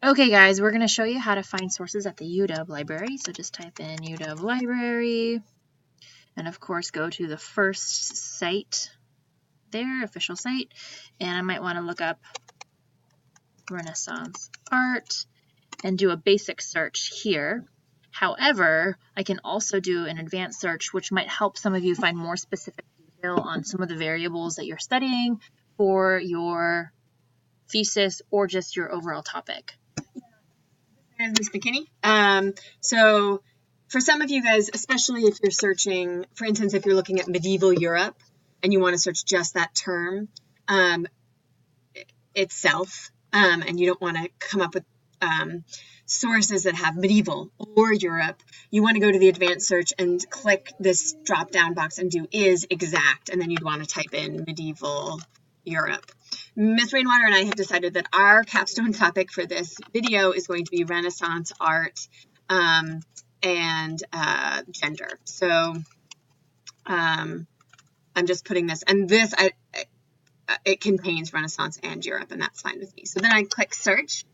Okay guys, we're going to show you how to find sources at the UW library. So just type in UW library and of course go to the first site there, official site, and I might want to look up Renaissance art and do a basic search here. However, I can also do an advanced search which might help some of you find more specific detail on some of the variables that you're studying for your thesis or just your overall topic. Ms. McKinney. So for some of you guys, especially if you're searching, for instance, if you're looking at medieval Europe and you want to search just that term itself, and you don't want to come up with sources that have medieval or Europe, you want to go to the advanced search and click this drop down box and do is exact, and then you'd want to type in medieval Europe. Ms. Rainwater and I have decided that our capstone topic for this video is going to be Renaissance art and gender. So I'm just putting this, and this, it contains Renaissance and Europe, and that's fine with me. So then I click search.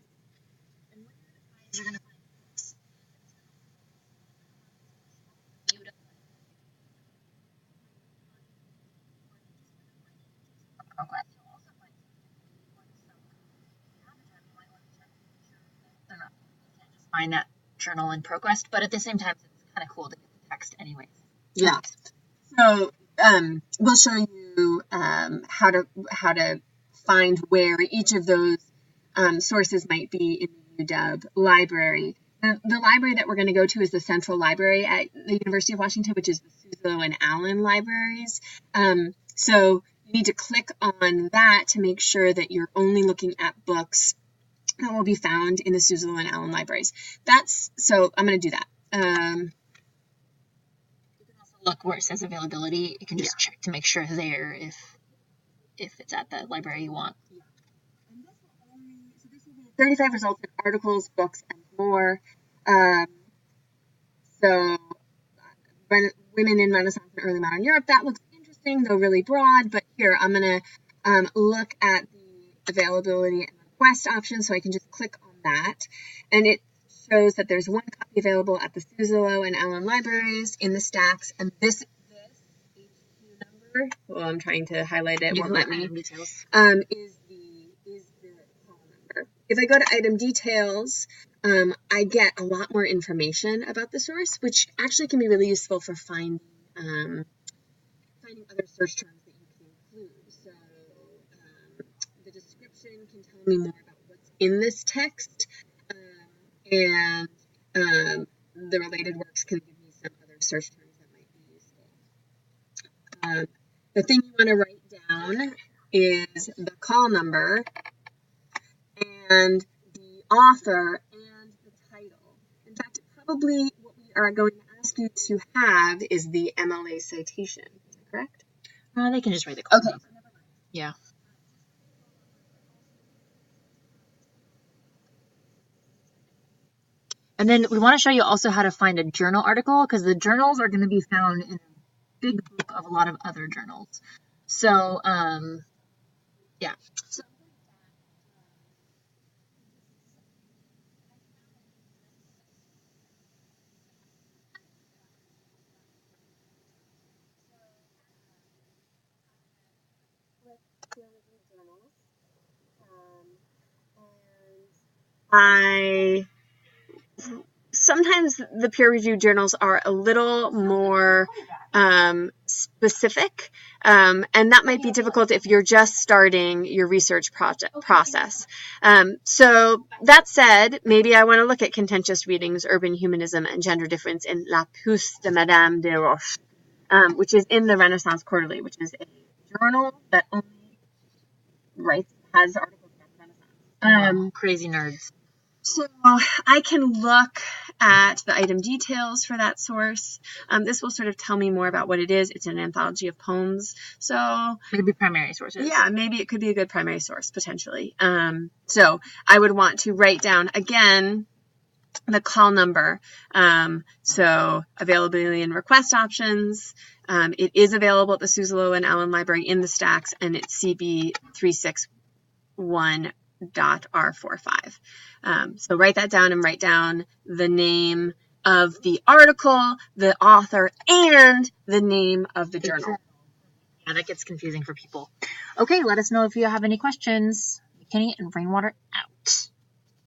Find that journal in ProQuest, but at the same time, it's kind of cool to get the text anyways. Yeah. So we'll show you how to find where each of those sources might be in the UW library. The library that we're going to go to is the Central Library at the University of Washington, which is the Suzzallo and Allen libraries. So you need to click on that to make sure that you're only looking at books that will be found in the Suzzallo and Allen libraries. So I'm going to do that. You can also look where it says availability. You can just check to make sure there if it's at the library you want. Yeah. And this will be 35 results in articles, books, and more. So women in Renaissance and early modern Europe, that looks interesting, though really broad. But here I'm going to look at the availability and request option, so I can just click on that, and it shows that there's one copy available at the Suzzallo and Allen libraries in the stacks, and this HQ number, well, I'm trying to highlight it, won't let me, is the call number. If I go to item details, I get a lot more information about the source, which actually can be really useful for finding other search terms that you can include. So the description can tell me more about what's in this text, and the related works can give me some other search terms that might be useful. The thing you want to write down is the call number and the author and the title. In fact, probably what we are going to ask you to have is the MLA citation. Is that correct? They can just write the call number. Yeah. And then we want to show you also how to find a journal article, because the journals are going to be found in a big book of a lot of other journals. So, yeah. So, sometimes the peer-reviewed journals are a little more specific, and that might be difficult if you're just starting your research process. So that said, maybe I want to look at contentious readings, urban humanism, and gender difference in La Puce de Madame de Roche, which is in the Renaissance Quarterly, which is a journal that only has articles about Renaissance. Crazy nerds. So I can look at the item details for that source. This will sort of tell me more about what it is. It's an anthology of poems. So it could be primary sources. Yeah, maybe it could be a good primary source, potentially. So I would want to write down, again, the call number. So availability and request options. It is available at the Suzzallo and Allen Library in the stacks, and it's CB361 .r45. So write that down and write down the name of the article, the author, and the name of the journal. Yeah, that gets confusing for people. Okay, let us know if you have any questions. McKinney and Rainwater